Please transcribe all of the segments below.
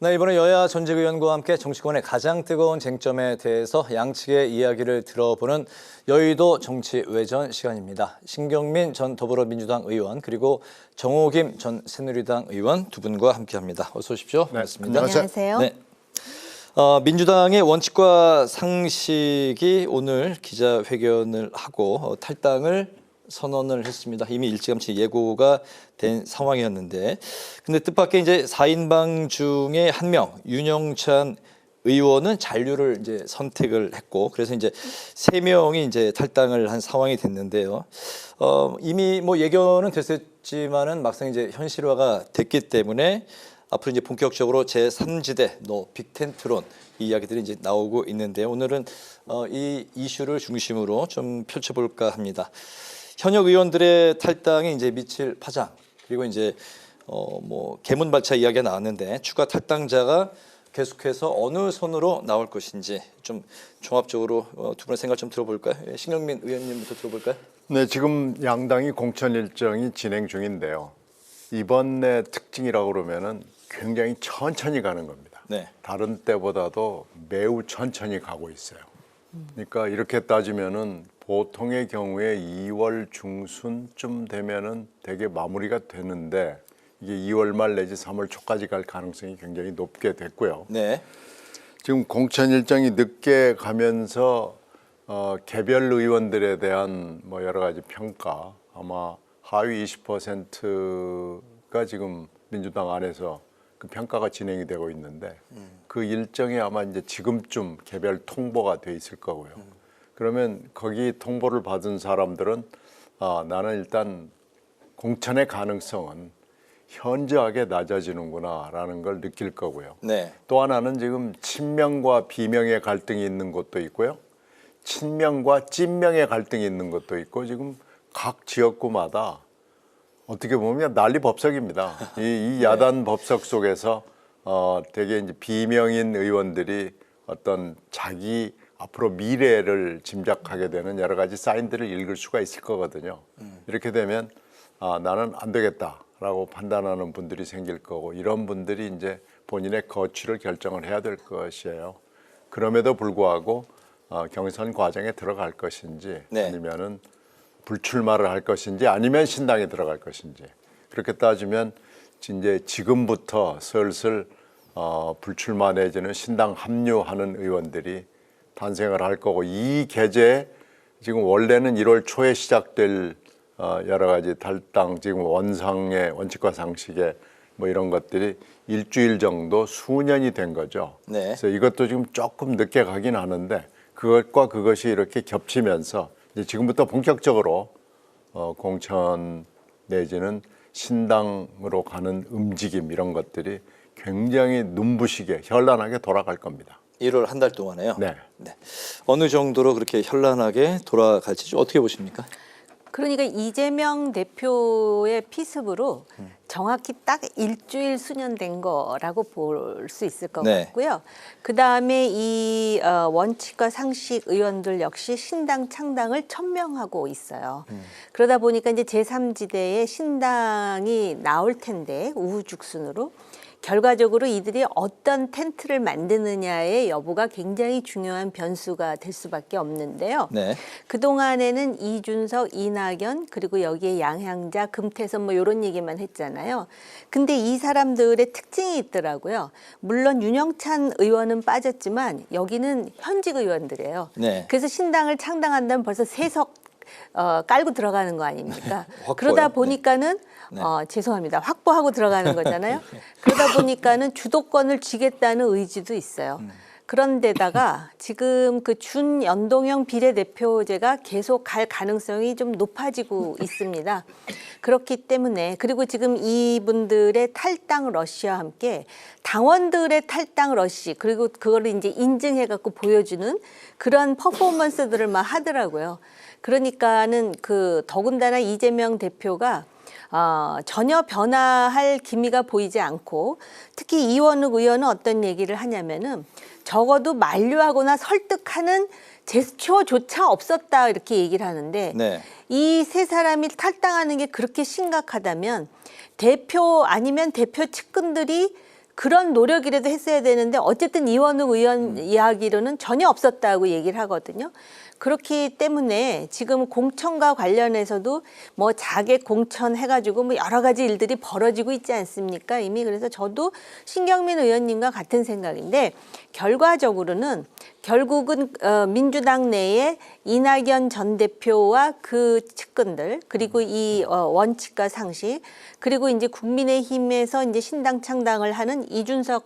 네, 이번에 여야 전직 의원과 함께 정치권의 가장 뜨거운 쟁점에 대해서 양측의 이야기를 들어보는 여의도 정치 외전 시간입니다. 신경민 전 더불어민주당 의원 그리고 정호김 전 새누리당 의원 두 분과 함께합니다. 어서 오십시오. 네, 반갑습니다. 안녕하세요. 네. 민주당의 원칙과 상식이 오늘 기자회견을 하고 탈당을 선언을 했습니다. 이미 일찌감치 예고가 된 상황이었는데, 근데 뜻밖의 이제 4인방 중에 한 명, 윤영찬 의원은 잔류를 이제 선택을 했고, 그래서 이제 3명이 이제 탈당을 한 상황이 됐는데요. 이미 뭐 예견은 됐었지만은 막상 이제 현실화가 됐기 때문에 앞으로 이제 본격적으로 제3지대 빅텐트론 이 이야기들이 이제 나오고 있는데, 오늘은 이 이슈를 중심으로 좀 펼쳐볼까 합니다. 현역 의원들의 탈당에 이제 미칠 파장, 그리고 이제 뭐 개문발차 이야기가 나왔는데 추가 탈당자가 계속해서 어느 선으로 나올 것인지 좀 종합적으로 두 분의 생각 좀 들어볼까요? 신경민 의원님부터 들어볼까요? 네, 지금 양당이 공천 일정이 진행 중인데요. 이번의 특징이라고 그러면은 굉장히 천천히 가는 겁니다. 네. 다른 때보다도 매우 천천히 가고 있어요. 그러니까 이렇게 따지면은 보통의 경우에 2월 중순쯤 되면은 되게 마무리가 되는데 이게 2월 말 내지 3월 초까지 갈 가능성이 굉장히 높게 됐고요. 네. 지금 공천 일정이 늦게 가면서 개별 의원들에 대한 뭐 여러 가지 평가, 아마 하위 20%가 지금 민주당 안에서 그 평가가 진행이 되고 있는데 그 일정이 아마 이제 지금쯤 개별 통보가 돼 있을 거고요. 그러면 거기 통보를 받은 사람들은 나는 일단 공천의 가능성은 현저하게 낮아지는구나라는 걸 느낄 거고요. 네. 또 하나는 지금 친명과 비명의 갈등이 있는 곳도 있고요. 친명과 찐명의 갈등이 있는 것도 있고, 지금 각 지역구마다 어떻게 보면 난리법석입니다. 이 야단 법석 속에서 되게 이제 비명인 의원들이 어떤 자기 앞으로 미래를 짐작하게 되는 여러 가지 사인들을 읽을 수가 있을 거거든요. 이렇게 되면 나는 안 되겠다라고 판단하는 분들이 생길 거고, 이런 분들이 이제 본인의 거취를 결정을 해야 될 것이에요. 그럼에도 불구하고 경선 과정에 들어갈 것인지, 네. 아니면은 불출마를 할 것인지, 아니면 신당에 들어갈 것인지, 그렇게 따지면 이제 지금부터 슬슬 불출마 내지는 신당 합류하는 의원들이 탄생을 할 거고, 이 계제에 지금 원래는 1월 초에 시작될 여러 가지 탈당, 지금 원상의 원칙과 상식의 뭐 이런 것들이 일주일 정도 수년이 된 거죠. 네. 그래서 이것도 지금 조금 늦게 가긴 하는데, 그것과 그것이 이렇게 겹치면서 이제 지금부터 본격적으로 공천 내지는 신당으로 가는 움직임, 이런 것들이 굉장히 눈부시게 현란하게 돌아갈 겁니다. 1월 한 달 동안에요. 네. 네. 어느 정도로 그렇게 현란하게 돌아갈지 좀 어떻게 보십니까? 그러니까 이재명 대표의 피습으로 정확히 딱 일주일 수년된 거라고 볼 수 있을 것 네. 같고요. 그다음에 이 원칙과 상식 의원들 역시 신당 창당을 천명하고 있어요. 그러다 보니까 이제 제3지대에 신당이 나올 텐데, 우후죽순으로 결과적으로 이들이 어떤 텐트를 만드느냐의 여부가 굉장히 중요한 변수가 될 수밖에 없는데요. 네. 그동안에는 이준석, 이낙연, 그리고 여기에 양향자, 금태섭 뭐 이런 얘기만 했잖아요. 근데 이 사람들의 특징이 있더라고요. 물론 윤영찬 의원은 빠졌지만 여기는 현직 의원들이에요. 네. 그래서 신당을 창당한다면 벌써 세석 깔고 들어가는 거 아닙니까? 확보요? 그러다 보니까는 네. 죄송합니다. 확보하고 들어가는 거잖아요. 그러다 보니까는 주도권을 쥐겠다는 의지도 있어요. 그런데다가 지금 그 준연동형 비례대표제가 계속 갈 가능성이 좀 높아지고 있습니다. 그렇기 때문에, 그리고 지금 이분들의 탈당 러시와 함께 당원들의 탈당 러시, 그리고 그거를 이제 인증해 갖고 보여주는 그런 퍼포먼스들을 막 하더라고요. 그러니까는 더군다나 이재명 대표가 전혀 변화할 기미가 보이지 않고, 특히 이원욱 의원은 어떤 얘기를 하냐면은 적어도 만류하거나 설득하는 제스처조차 없었다, 이렇게 얘기를 하는데, 네. 이 세 사람이 탈당하는 게 그렇게 심각하다면 대표 아니면 대표 측근들이 그런 노력이라도 했어야 되는데 어쨌든 이원욱 의원 이야기로는 전혀 없었다고 얘기를 하거든요. 그렇기 때문에 지금 공천과 관련해서도 뭐 자객 공천 해가지고 뭐 여러 가지 일들이 벌어지고 있지 않습니까? 이미. 그래서 저도 신경민 의원님과 같은 생각인데 결과적으로는 결국은 민주당 내에 이낙연 전 대표와 그 측근들 그리고 이 원칙과 상식 그리고 이제 국민의힘에서 이제 신당 창당을 하는 이준석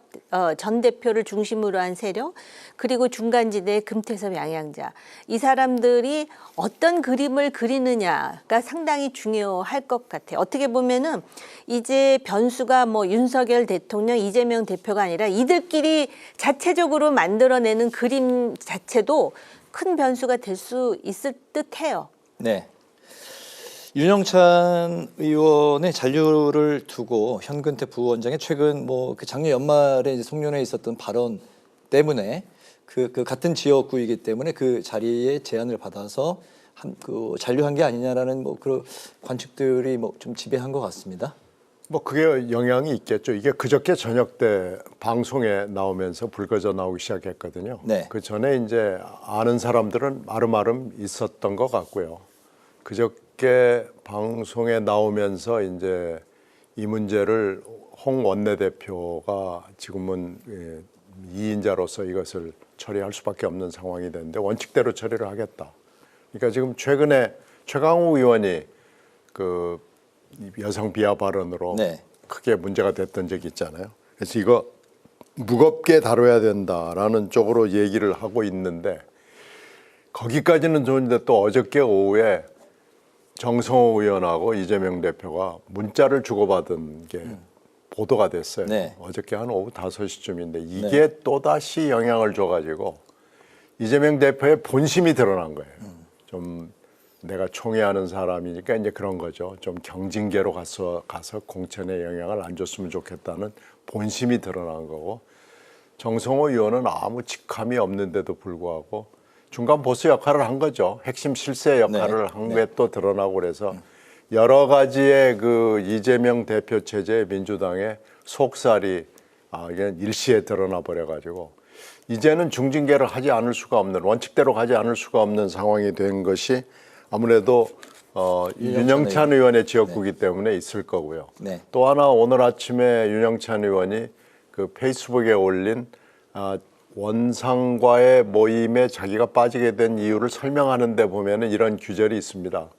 전 대표를 중심으로 한 세력 그리고 중간지대 금태섭 양양자 이 사람들이 어떤 그림을 그리느냐가 상당히 중요할 것 같아요. 어떻게 보면은 이제 변수가 뭐 윤석열 대통령, 이재명 대표가 아니라 이들끼리 자체적으로 만들어내는 그림 자체도 큰 변수가 될 수 있을 듯해요. 네. 윤영찬 의원의 잔류를 두고 현근택 부원장의 최근 뭐 그 작년 연말에 이제 송년회에 있었던 발언 때문에 그 같은 지역구이기 때문에 그 자리에 제안을 받아서 그 잔류한 게 아니냐라는 뭐 그런 관측들이 뭐 좀 지배한 것 같습니다. 뭐 그게 영향이 있겠죠. 이게 그저께 저녁 때 방송에 나오면서 불거져 나오기 시작했거든요. 네. 그 전에 이제 아는 사람들은 아름아름 있었던 것 같고요. 그저께 방송에 나오면서 이제 이 문제를 홍 원내대표가 지금은 2인자로서 이것을 처리할 수밖에 없는 상황이 됐는데 원칙대로 처리를 하겠다. 그러니까 지금 최근에 최강욱 의원이 그 여성 비하 발언으로 네. 크게 문제가 됐던 적이 있잖아요. 그래서 이거 무겁게 다뤄야 된다라는 쪽으로 얘기를 하고 있는데 거기까지는 좋은데 또 어저께 오후에 정성호 의원하고 이재명 대표가 문자를 주고받은 게 보도가 됐어요. 네. 어저께 한 오후 5시쯤인데 이게 또다시 영향을 줘가지고 이재명 대표의 본심이 드러난 거예요. 좀 내가 총애하는 사람이니까 이제 그런 거죠. 좀 경징계로 가서 공천에 영향을 안 줬으면 좋겠다는 본심이 드러난 거고 정성호 의원은 아무 직함이 없는데도 불구하고 중간 보스 역할을 한 거죠. 핵심 실세 역할을 한 게 또 드러나고 그래서 여러 가지의 그 이재명 대표 체제의 민주당의 속살이 이게 일시에 드러나 버려가지고 이제는 중징계를 하지 않을 수가 없는 원칙대로 가지 않을 수가 없는 상황이 된 것이 아무래도 윤영찬 의원의 지역구이기 때문에 있을 거고요. 네. 또 하나 오늘 아침에 윤영찬 의원이 그 페이스북에 올린 원상과의 모임에 자기가 빠지게 된 이유를 설명하는 데 보면은 이런 규절이 있습니다.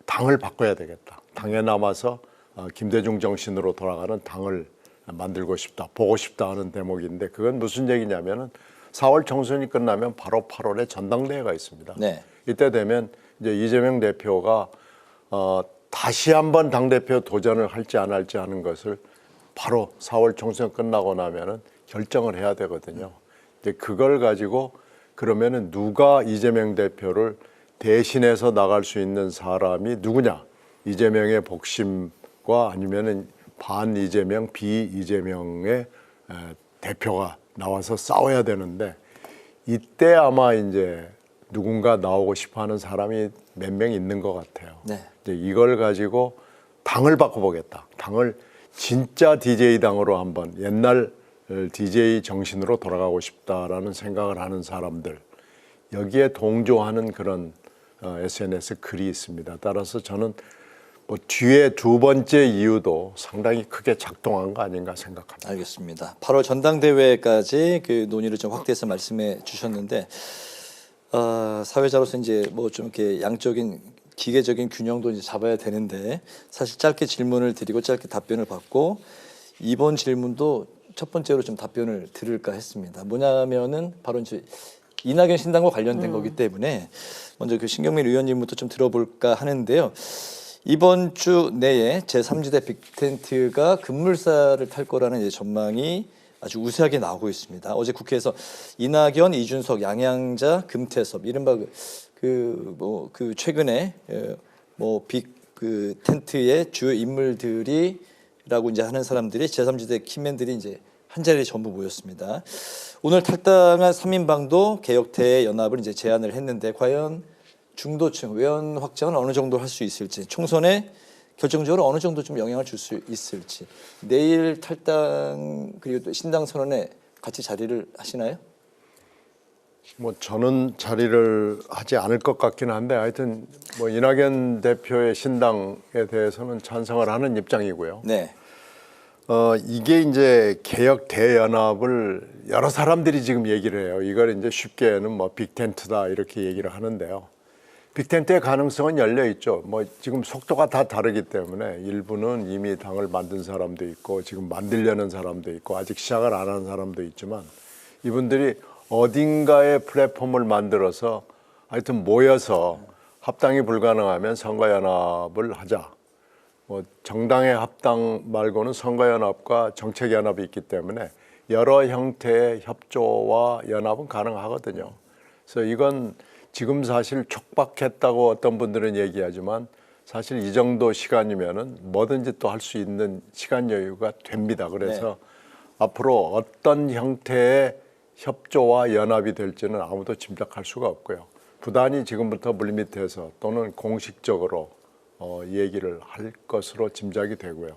당을 바꿔야 되겠다. 당에 남아서 김대중 정신으로 돌아가는 당을 만들고 싶다, 보고 싶다 하는 대목인데 그건 무슨 얘기냐면은 4월 총선이 끝나면 바로 8월에 전당대회가 있습니다. 네. 이때 되면 이제 이재명 대표가 다시 한번 당대표 도전을 할지 안 할지 하는 것을 바로 4월 총선 끝나고 나면은 결정을 해야 되거든요. 이제 그걸 가지고 그러면은 누가 이재명 대표를 대신해서 나갈 수 있는 사람이 누구냐? 이재명의 복심과 아니면은 반 이재명, 비 이재명의 대표가 나와서 싸워야 되는데 이때 아마 이제 누군가 나오고 싶어하는 사람이 몇 명 있는 것 같아요. 네. 이제 이걸 가지고 당을 바꿔보겠다. 당을 진짜 DJ 당으로 한번 옛날 DJ 정신으로 돌아가고 싶다라는 생각을 하는 사람들 여기에 동조하는 그런 SNS 글이 있습니다. 따라서 저는 뭐 뒤에 두 번째 이유도 상당히 크게 작동한 거 아닌가 생각합니다. 알겠습니다. 8월 전당대회까지 그 논의를 좀 확대해서 말씀해 주셨는데 사회자로서 이제 뭐 좀 이렇게 양적인 기계적인 균형도 이제 잡아야 되는데 사실 짧게 질문을 드리고 짧게 답변을 받고 이번 질문도 첫 번째로 좀 답변을 들을까 했습니다. 뭐냐면은 바로 이제 이낙연 신당과 관련된 거기 때문에 먼저 그 신경민 의원님부터 좀 들어볼까 하는데요. 이번 주 내에 제3지대 빅텐트가 급물살을 탈 거라는 이제 전망이 아주 우세하게 나오고 있습니다. 어제 국회에서 이낙연, 이준석, 양양자, 금태섭 이른바 그 최근에 빅 그 텐트의 주요 인물들이라고 이제 하는 사람들이 제3지대 키맨들이 이제 한 자리에 전부 모였습니다. 오늘 탈당한 3인방도 개혁대 연합을 이제 제안을 했는데 과연 중도층 외연 확장은 어느 정도 할 수 있을지 총선에 결정적으로 어느 정도 좀 영향을 줄 수 있을지. 내일 탈당 그리고 또 신당 선언에 같이 자리를 하시나요? 뭐 저는 자리를 하지 않을 것 같기는 한데 하여튼 뭐 이낙연 대표의 신당에 대해서는 찬성을 하는 입장이고요. 네. 이게 이제 개혁 대연합을 여러 사람들이 지금 얘기를 해요. 이걸 이제 쉽게는 뭐 빅텐트다 이렇게 얘기를 하는데요. 빅텐트의 가능성은 열려 있죠. 뭐 지금 속도가 다 다르기 때문에 일부는 이미 당을 만든 사람도 있고 지금 만들려는 사람도 있고 아직 시작을 안 한 사람도 있지만 이분들이 어딘가에 플랫폼을 만들어서 하여튼 모여서 합당이 불가능하면 선거연합을 하자. 뭐 정당의 합당 말고는 선거연합과 정책연합이 있기 때문에 여러 형태의 협조와 연합은 가능하거든요. 그래서 이건 지금 사실 촉박했다고 어떤 분들은 얘기하지만 사실 이 정도 시간이면은 뭐든지 또 할 수 있는 시간 여유가 됩니다. 그래서 앞으로 어떤 형태의 협조와 연합이 될지는 아무도 짐작할 수가 없고요. 부단히 지금부터 물밑에서 또는 공식적으로 얘기를 할 것으로 짐작이 되고요.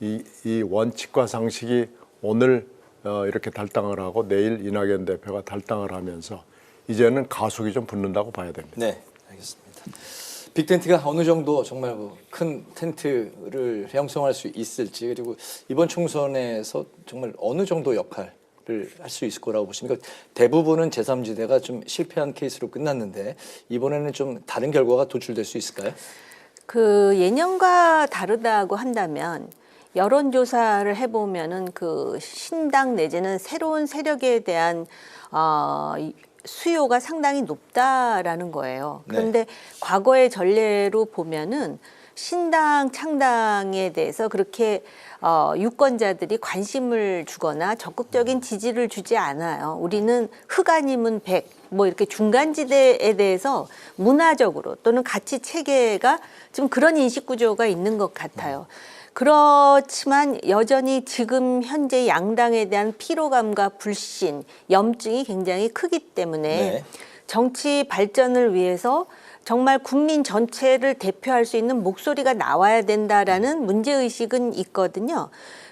이 원칙과 상식이 오늘 이렇게 탈당을 하고 내일 이낙연 대표가 탈당을 하면서 이제는 가속이 좀 붙는다고 봐야 됩니다. 네, 알겠습니다. 빅텐트가 어느 정도 정말 큰 텐트를 형성할 수 있을지 그리고 이번 총선에서 정말 어느 정도 역할을 할 수 있을 거라고 보십니까? 대부분은 제3지대가 좀 실패한 케이스로 끝났는데 이번에는 좀 다른 결과가 도출될 수 있을까요? 그 예년과 다르다고 한다면 여론조사를 해보면은 그 신당 내지는 새로운 세력에 대한 수요가 상당히 높다라는 거예요. 그런데 과거의 전례로 보면은 신당 창당에 대해서 그렇게 유권자들이 관심을 주거나 적극적인 지지를 주지 않아요. 우리는 흑 아니면 백, 뭐 이렇게 중간지대에 대해서 문화적으로 또는 가치 체계가 좀 그런 인식 구조가 있는 것 같아요. 그렇지만 여전히 지금 현재 양당에 대한 피로감과 불신, 염증이 굉장히 크기 때문에 정치 발전을 위해서 정말 국민 전체를 대표할 수 있는 목소리가 나와야 된다라는 문제의식은 있거든요.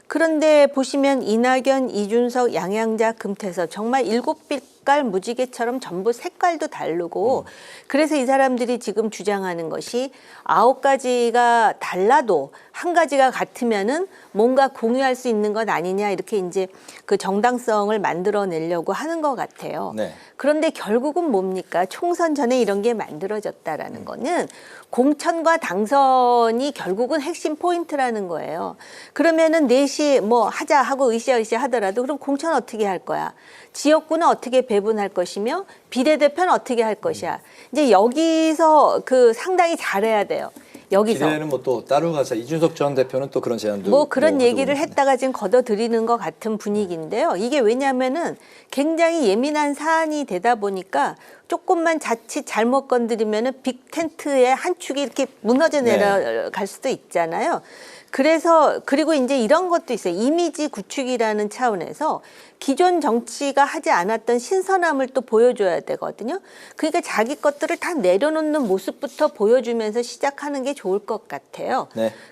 그런데 보시면 이낙연, 이준석, 양양자, 금태섭 정말 7빛깔 무지개처럼 전부 색깔도 다르고 그래서 이 사람들이 지금 주장하는 것이 9가지가 달라도 한 가지가 같으면은 뭔가 공유할 수 있는 것 아니냐 이렇게 이제 그 정당성을 만들어내려고 하는 것 같아요. 그런데 결국은 뭡니까? 총선 전에 이런 게 만들어졌다라는 거는 공천과 당선이 결국은 핵심 포인트라는 거예요. 그러면은 넷이 뭐 하자 하고 으쌰으쌰 하더라도 그럼 공천 어떻게 할 거야? 지역구는 어떻게 배분할 것이며 비례대표는 어떻게 할 것이야? 이제 여기서 그 상당히 잘해야 돼요. 여기서. 기대는 뭐 또 따로 가서 이준석 전 대표는 또 그런 제안도 뭐 그런 얘기를 했다가 지금 걷어들이는 것 같은 분위기인데요. 이게 왜냐하면은 굉장히 예민한 사안이 되다 보니까 조금만 자칫 잘못 건드리면은 빅 텐트의 한 축이 이렇게 무너져 내려갈 수도 있잖아요. 그래서 그리고 이제 이런 것도 있어요. 이미지 구축이라는 차원에서 기존 정치가 하지 않았던 신선함을 또 보여줘야 되거든요. 그러니까 자기 것들을 다 내려놓는 모습부터 보여주면서 시작하는 게 좋을 것 같아요.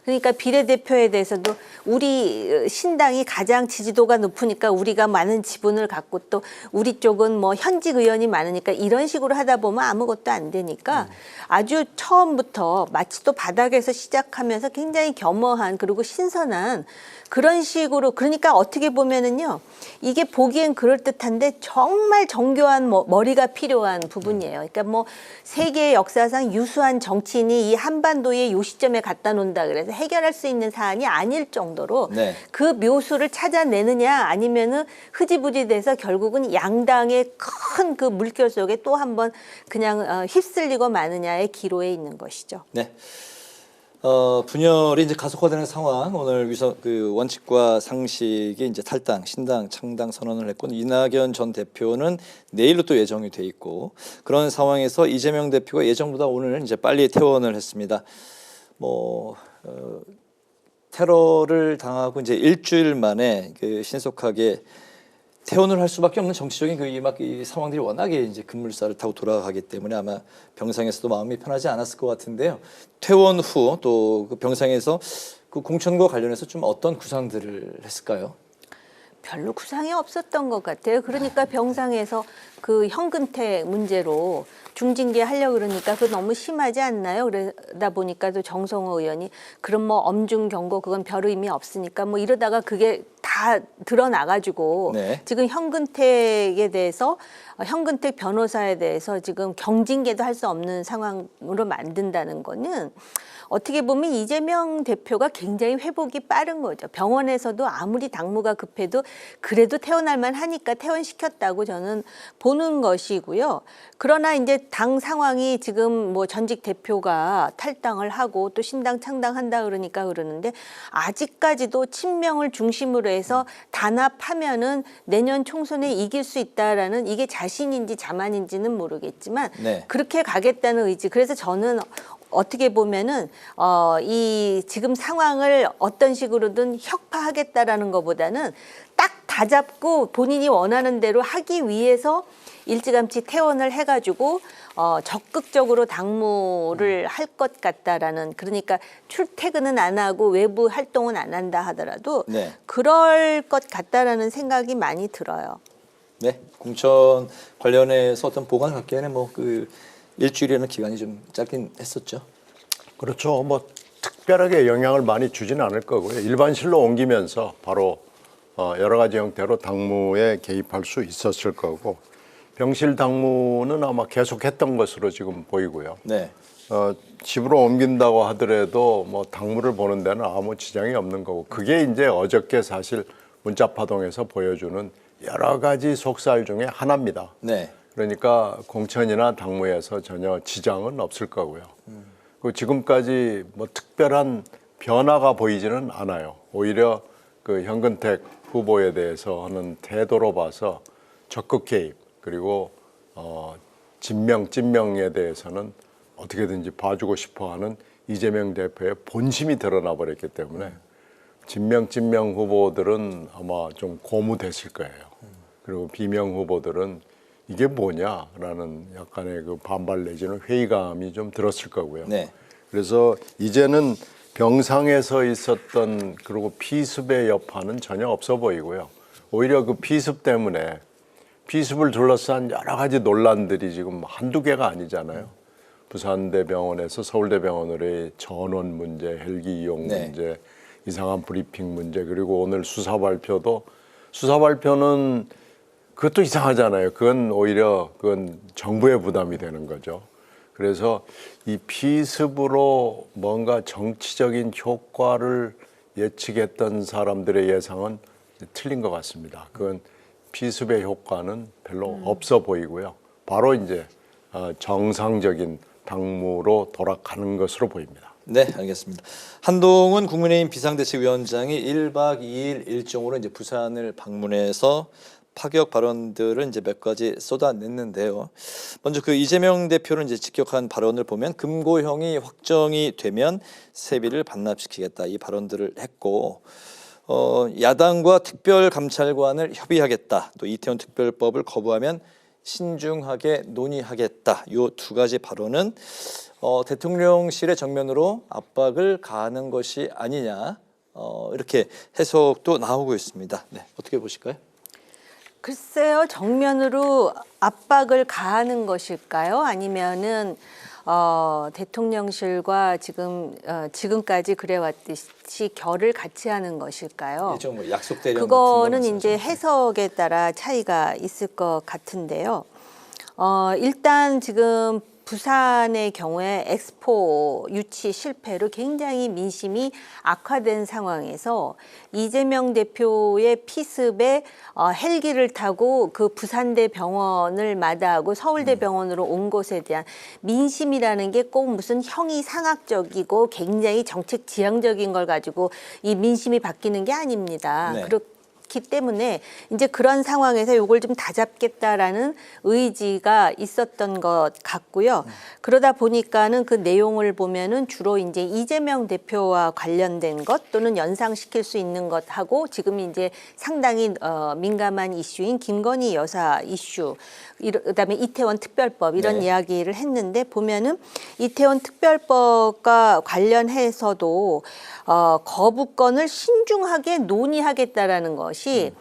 그러니까 비례대표에 대해서도 우리 신당이 가장 지지도가 높으니까 우리가 많은 지분을 갖고 또 우리 쪽은 뭐 현직 의원이 많으니까 이런 식으로 하다 보면 아무것도 안 되니까 아주 처음부터 마치 또 바닥에서 시작하면서 굉장히 겸허한 그리고 신선한 그런 식으로 그러니까 어떻게 보면은요 이게 보기엔 그럴듯한데 정말 정교한 머리가 필요한 부분이에요. 그러니까 뭐 세계 역사상 유수한 정치인이 이 한반도의 요 시점에 갖다 놓는다 그래서 해결할 수 있는 사안이 아닐 정도로 그 묘수를 찾아내느냐 아니면은 흐지부지 돼서 결국은 양당의 큰 그 물결 속에 또 한번 그냥 휩쓸리고 마느냐의 기로에 있는 것이죠. 네. 분열이 이제 가속화되는 상황. 오늘 그 원칙과 상식이 이제 탈당, 신당, 창당 선언을 했고 이낙연 전 대표는 내일로 또 예정이 돼 있고 그런 상황에서 이재명 대표가 예정보다 오늘 이제 빨리 퇴원을 했습니다. 테러를 당하고 이제 일주일 만에 그 신속하게 퇴원을 할 수밖에 없는 정치적인 이 상황들이 워낙에 이제 급물살을 타고 돌아가기 때문에 아마 병상에서도 마음이 편하지 않았을 것 같은데요. 퇴원 후 또 그 병상에서 그 공천과 관련해서 좀 어떤 구상들을 했을까요? 별로 구상이 없었던 것 같아요. 그러니까 병상에서 그 현근택 문제로 중징계 하려고 그러니까 그거 너무 심하지 않나요? 그러다 보니까 또 정성호 의원이 그럼 뭐 엄중 경고 그건 별 의미 없으니까 뭐 이러다가 그게 다 드러나가지고 네. 지금 현근택에 대해서 현근택 변호사에 대해서 지금 경징계도 할 수 없는 상황으로 만든다는 거는 어떻게 보면 이재명 대표가 굉장히 회복이 빠른 거죠. 병원에서도 아무리 당무가 급해도 그래도 퇴원할 만하니까 퇴원시켰다고 저는 보는 것이고요. 그러나 이제 당 상황이 지금 뭐 전직 대표가 탈당을 하고 또 신당 창당한다 그러니까 그러는데 아직까지도 친명을 중심으로 해서 단합하면은 내년 총선에 이길 수 있다라는 이게 자신인지 자만인지는 모르겠지만 네. 그렇게 가겠다는 의지. 그래서 저는 어떻게 보면은 이 지금 상황을 어떤 식으로든 혁파하겠다라는 것보다는 딱 다 잡고 본인이 원하는 대로 하기 위해서 일찌감치 퇴원을 해가지고 적극적으로 당무를 할 것 같다라는, 그러니까 출퇴근은 안 하고 외부 활동은 안 한다 하더라도 네. 그럴 것 같다라는 생각이 많이 들어요. 네, 공천 관련해서 어떤 보관을 갖기에는 뭐 그 일주일이라는 기간이 좀 짧긴 했었죠. 그렇죠. 뭐 특별하게 영향을 많이 주지는 않을 거고요. 일반실로 옮기면서 바로 여러 가지 형태로 당무에 개입할 수 있었을 거고, 병실 당무는 아마 계속했던 것으로 지금 보이고요. 네. 집으로 옮긴다고 하더라도 뭐 당무를 보는 데는 아무 지장이 없는 거고, 그게 이제 어저께 사실 문자파동에서 보여주는 여러 가지 속살 중에 하나입니다. 네. 그러니까 공천이나 당무에서 전혀 지장은 없을 거고요. 그 지금까지 뭐 특별한 변화가 보이지는 않아요. 오히려 그 현근택 후보에 대해서 하는 태도로 봐서 적극 개입, 그리고 진명, 찐명에 대해서는 어떻게든지 봐주고 싶어하는 이재명 대표의 본심이 드러나 버렸기 때문에 진명, 찐명 후보들은 아마 좀 고무됐을 거예요. 그리고 비명 후보들은 이게 뭐냐라는 약간의 그 반발 내지는 회의감이 좀 들었을 거고요. 네. 그래서 이제는 병상에서 있었던 그리고 피습의 여파는 전혀 없어 보이고요. 오히려 그 피습 때문에 피습을 둘러싼 여러 가지 논란들이 지금 한두 개가 아니잖아요. 부산대병원에서 서울대병원으로의 전원 문제, 헬기 이용 네. 문제, 이상한 브리핑 문제, 그리고 오늘 수사 발표는 그것도 이상하잖아요. 그건 오히려 정부의 부담이 되는 거죠. 그래서 이 피습으로 뭔가 정치적인 효과를 예측했던 사람들의 예상은 틀린 것 같습니다. 그건 피습의 효과는 별로 없어 보이고요. 바로 이제 정상적인 당무로 돌아가는 것으로 보입니다. 네, 알겠습니다. 한동훈 국민의힘 비상대책위원장이 1박 2일 일정으로 이제 부산을 방문해서 파격 발언들을 이제 몇 가지 쏟아냈는데요. 먼저 그 이재명 대표를 이제 직격한 발언을 보면 금고형이 확정이 되면 세비를 반납시키겠다, 이 발언들을 했고, 야당과 특별감찰관을 협의하겠다, 또 이태원 특별법을 거부하면 신중하게 논의하겠다, 이 두 가지 발언은 대통령실의 정면으로 압박을 가하는 것이 아니냐, 이렇게 해석도 나오고 있습니다. 네, 어떻게 보실까요? 글쎄요, 정면으로 압박을 가하는 것일까요? 아니면은 대통령실과 지금까지 그래왔듯이 결을 같이 하는 것일까요? 일종 뭐 약속 대련 그거는 같은 거 이제 해석에 따라 차이가 있을 것 같은데요. 일단 지금 부산의 경우에 엑스포 유치 실패로 굉장히 민심이 악화된 상황에서 이재명 대표의 피습에 헬기를 타고 그 부산대 병원을 마다하고 서울대 병원으로 온 것에 대한 민심이라는 게 꼭 무슨 형이 상학적이고 굉장히 정책 지향적인 걸 가지고 이 민심이 바뀌는 게 아닙니다. 네. 기 때문에 이제 그런 상황에서 이걸 좀 다잡겠다라는 의지가 있었던 것 같고요. 그러다 보니까는 그 내용을 보면은 주로 이제 이재명 대표와 관련된 것 또는 연상시킬 수 있는 것하고 지금 이제 상당히 민감한 이슈인 김건희 여사 이슈, 그다음에 이태원 특별법 이런 네. 이야기를 했는데 보면은 이태원 특별법과 관련해서도 거부권을 신중하게 논의하겠다라는 것이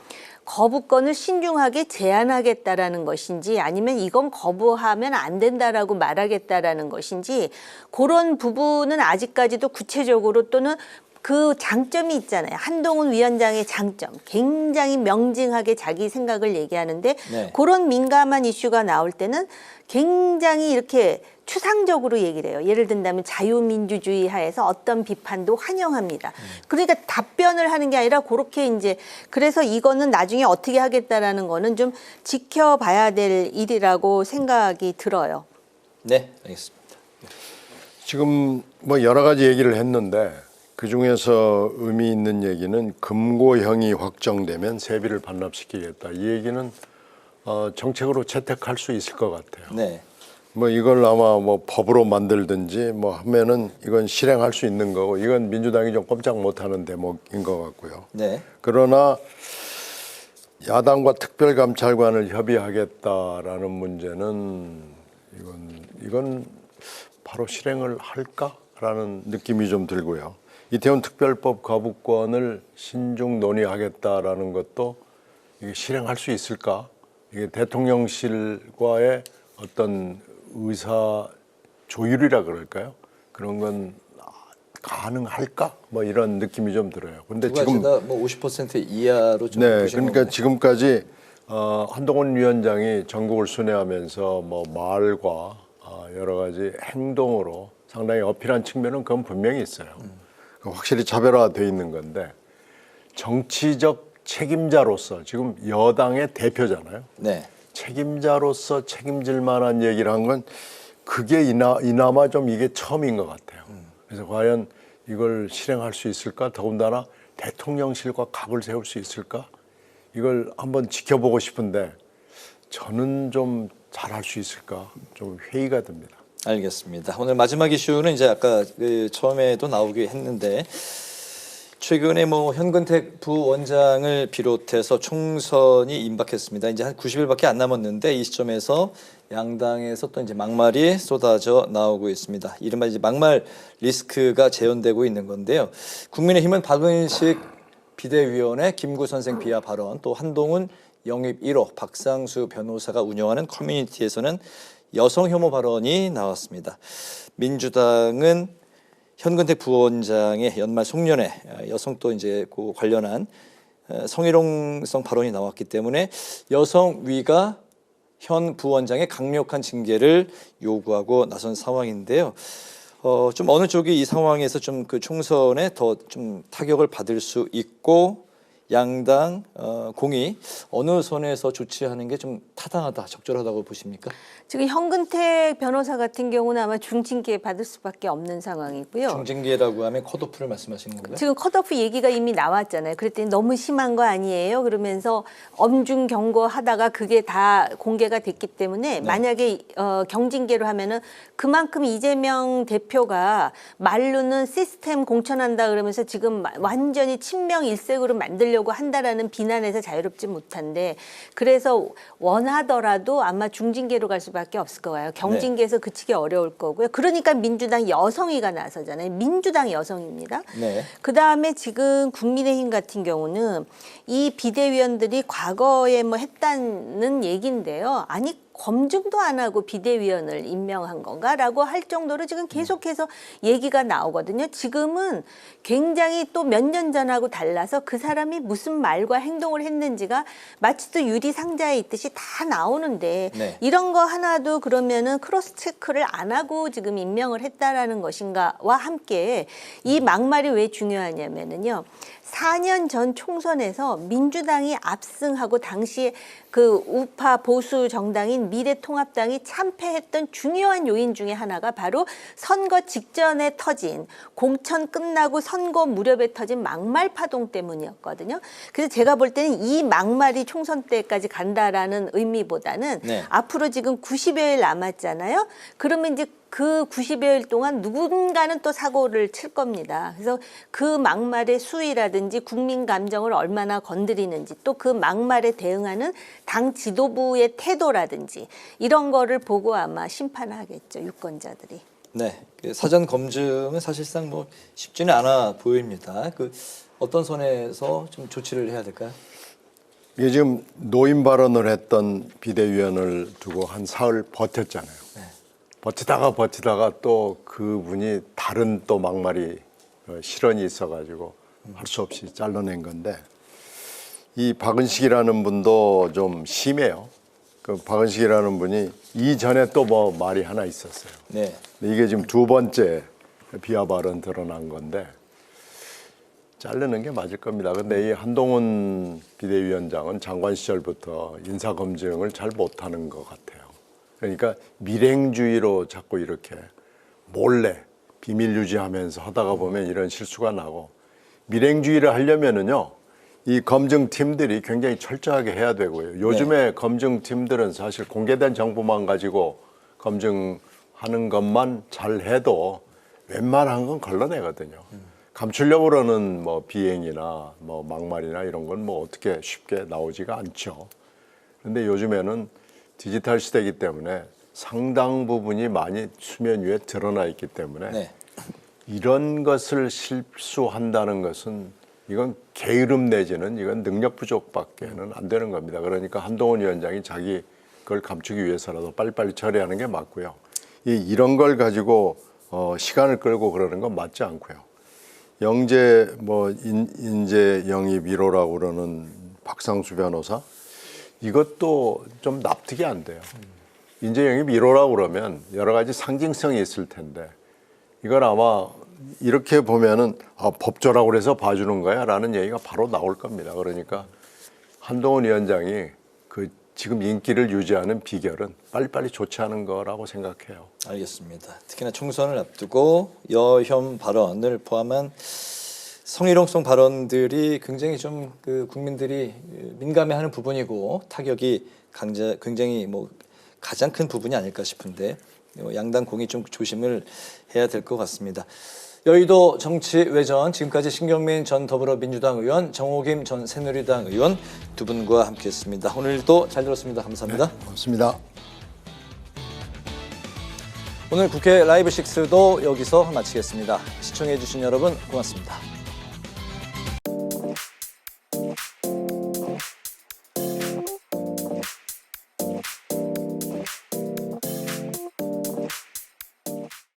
거부권을 신중하게 제한하겠다라는 것인지 아니면 이건 거부하면 안 된다라고 말하겠다라는 것인지 그런 부분은 아직까지도 구체적으로 또는 그 장점이 있잖아요. 한동훈 위원장의 장점. 굉장히 명징하게 자기 생각을 얘기하는데 네. 그런 민감한 이슈가 나올 때는 굉장히 이렇게 추상적으로 얘기를 해요. 예를 든다면 자유민주주의 하에서 어떤 비판도 환영합니다. 그러니까 답변을 하는 게 아니라 그렇게 이제 그래서 이거는 나중에 어떻게 하겠다라는 거는 좀 지켜봐야 될 일이라고 생각이 들어요. 네, 알겠습니다. 지금 뭐 여러 가지 얘기를 했는데 그 중에서 의미 있는 얘기는 금고형이 확정되면 세비를 반납시키겠다. 이 얘기는 정책으로 채택할 수 있을 것 같아요. 네. 뭐 이걸 아마 뭐 법으로 만들든지 뭐 하면은 이건 실행할 수 있는 거고 이건 민주당이 좀 꼼짝 못하는 대목인 것 같고요. 네. 그러나 야당과 특별감찰관을 협의하겠다라는 문제는 이건 바로 실행을 할까라는 느낌이 좀 들고요. 이태원 특별법 거부권을 신중 논의하겠다라는 것도 이게 실행할 수 있을까? 이게 대통령실과의 어떤 의사 조율이라 그럴까요? 그런 건 가능할까? 뭐 이런 느낌이 좀 들어요. 근데 두 가지 지금 다뭐 50% 이하로 좀 네, 보시는 그러니까 건가요? 지금까지 한동훈 위원장이 전국을 순회하면서 뭐 말과 여러 가지 행동으로 상당히 어필한 측면은 그건 분명히 있어요. 확실히 차별화돼 있는 건데 정치적 책임자로서 지금 여당의 대표잖아요. 네. 책임자로서 책임질 만한 얘기를 한 건 그게 이나마 좀 이게 처음인 것 같아요. 그래서 과연 이걸 실행할 수 있을까? 더군다나 대통령실과 각을 세울 수 있을까? 이걸 한번 지켜보고 싶은데 저는 좀 잘할 수 있을까? 좀 회의가 듭니다. 알겠습니다. 오늘 마지막 이슈는 이제 아까 처음에도 나오긴 했는데 최근에 뭐 현근택 부원장을 비롯해서 총선이 임박했습니다. 이제 한 90일밖에 안 남았는데 이 시점에서 양당에서 또 이제 막말이 쏟아져 나오고 있습니다. 이른바 이제 막말 리스크가 재현되고 있는 건데요. 국민의힘은 박은식 비대위원회 김구 선생 비하 발언, 또 한동훈 영입 1호 박상수 변호사가 운영하는 커뮤니티에서는 여성 혐오 발언이 나왔습니다. 민주당은 현근택 부원장의 연말 송년회 여성 또 이제 그 관련한 성희롱성 발언이 나왔기 때문에 여성위가 현 부원장의 강력한 징계를 요구하고 나선 상황인데요. 좀 어느 쪽이 이 상황에서 좀 그 총선에 더 좀 타격을 받을 수 있고 양당 공이 어느 선에서 조치하는 게 좀 타당하다, 적절하다고 보십니까? 지금 현근택 변호사 같은 경우는 아마 중징계 받을 수밖에 없는 상황이고요. 중징계라고 하면 컷오프를 말씀하시는 건가요? 지금 컷오프 얘기가 이미 나왔잖아요. 그랬더니 너무 심한 거 아니에요? 그러면서 엄중 경고하다가 그게 다 공개가 됐기 때문에 만약에 경징계로 하면은 그만큼 이재명 대표가 말로는 시스템 공천한다 그러면서 지금 완전히 친명 일색으로 만들려고 한다라는 비난에서 자유롭지 못한데 그래서 원하더라도 아마 중징계로 갈 수밖에 없을 거예요. 경징계에서 그치기 어려울 거고요. 그러니까 민주당 여성위가 나서잖아요. 민주당 여성입니다. 네. 그다음에 지금 국민의힘 같은 경우는 이 비대위원들이 과거에 뭐 했다는 얘기인데요. 아니 검증도 안 하고 비대위원을 임명한 건가라고 할 정도로 지금 계속해서 얘기가 나오거든요. 지금은 굉장히 또 몇 년 전하고 달라서 그 사람이 무슨 말과 행동을 했는지가 마치 또 유리상자에 있듯이 다 나오는데 네. 이런 거 하나도 그러면은 크로스 체크를 안 하고 지금 임명을 했다라는 것인가와 함께 이 막말이 왜 중요하냐면은요. 4년 전 총선에서 민주당이 압승하고 당시에 그 우파 보수 정당인 지금 미래통합당이 참패했던 중요한 요인 중에 하나가 바로 선거 직전에 터진 공천 끝나고 선거 무렵에 터진 막말 파동 때문이었거든요. 그래서 제가 볼 때는 이 막말이 총선 때까지 간다라는 의미보다는 네. 앞으로 지금 90여일 남았잖아요. 그러면 이제 그 90여일 동안 누군가는 또 사고를 칠 겁니다. 그래서 그 막말의 수위라든지 국민 감정을 얼마나 건드리는지 또 그 막말에 대응하는 당 지도부의 태도라든지 이런 거를 보고 아마 심판하겠죠, 유권자들이. 네, 그 사전 검증은 사실상 뭐 쉽지는 않아 보입니다. 그 어떤 선에서 좀 조치를 해야 될까요? 이게 지금 노인 발언을 했던 비대위원을 두고 한 사흘 버텼잖아요. 네. 버티다가 또 그분이 다른 또 막말이 실언이 있어가지고 할 수 없이 잘라낸 건데 이 박은식이라는 분도 좀 심해요. 그 박은식이라는 분이 이전에 또 뭐 말이 하나 있었어요. 네, 근데 이게 지금 두 번째 비하 발언 드러난 건데 자르는 게 맞을 겁니다. 근데 이 한동훈 비대위원장은 장관 시절부터 인사 검증을 잘 못하는 것 같아요. 그러니까 밀행주의로 자꾸 이렇게 몰래 비밀 유지하면서 하다가 보면 이런 실수가 나고 밀행주의를 하려면은요 이 검증팀들이 굉장히 철저하게 해야 되고요. 요즘에 검증팀들은 사실 공개된 정보만 가지고 검증하는 것만 잘 해도 웬만한 건 걸러내거든요. 감추려고 그러는 뭐 비행이나 뭐 막말이나 이런 건 뭐 어떻게 쉽게 나오지가 않죠. 그런데 요즘에는 디지털 시대이기 때문에 상당 부분이 많이 수면 위에 드러나 있기 때문에 네. 이런 것을 실수한다는 것은 이건 게으름 내지는 이건 능력 부족밖에는 안 되는 겁니다. 그러니까 한동훈 위원장이 자기 그걸 감추기 위해서라도 빨리빨리 처리하는 게 맞고요. 이런 걸 가지고 시간을 끌고 그러는 건 맞지 않고요. 영재 뭐 인재 영입 1호라고 그러는 박상수 변호사 이것도 좀 납득이 안 돼요. 인재 영입 1호라고 그러면 여러 가지 상징성이 있을 텐데 이걸 아마 이렇게 보면은 법조라고 그래서 봐주는 거야 라는 얘기가 바로 나올 겁니다. 그러니까 한동훈 위원장이 그 지금 인기를 유지하는 비결은 빨리빨리 조치하는 거라고 생각해요. 알겠습니다. 특히나 총선을 앞두고 여혐 발언을 포함한 성희롱성 발언들이 굉장히 좀 그 국민들이 민감해하는 부분이고 타격이 굉장히 뭐 가장 큰 부분이 아닐까 싶은데 양당 공이 좀 조심을 해야 될 것 같습니다. 여의도 정치외전 지금까지 신경민 전 더불어민주당 의원, 정호김 전 새누리당 의원 두 분과 함께했습니다. 오늘도 잘 들었습니다. 감사합니다. 네, 고맙습니다. 오늘 국회 라이브 6도 여기서 마치겠습니다. 시청해주신 여러분 고맙습니다.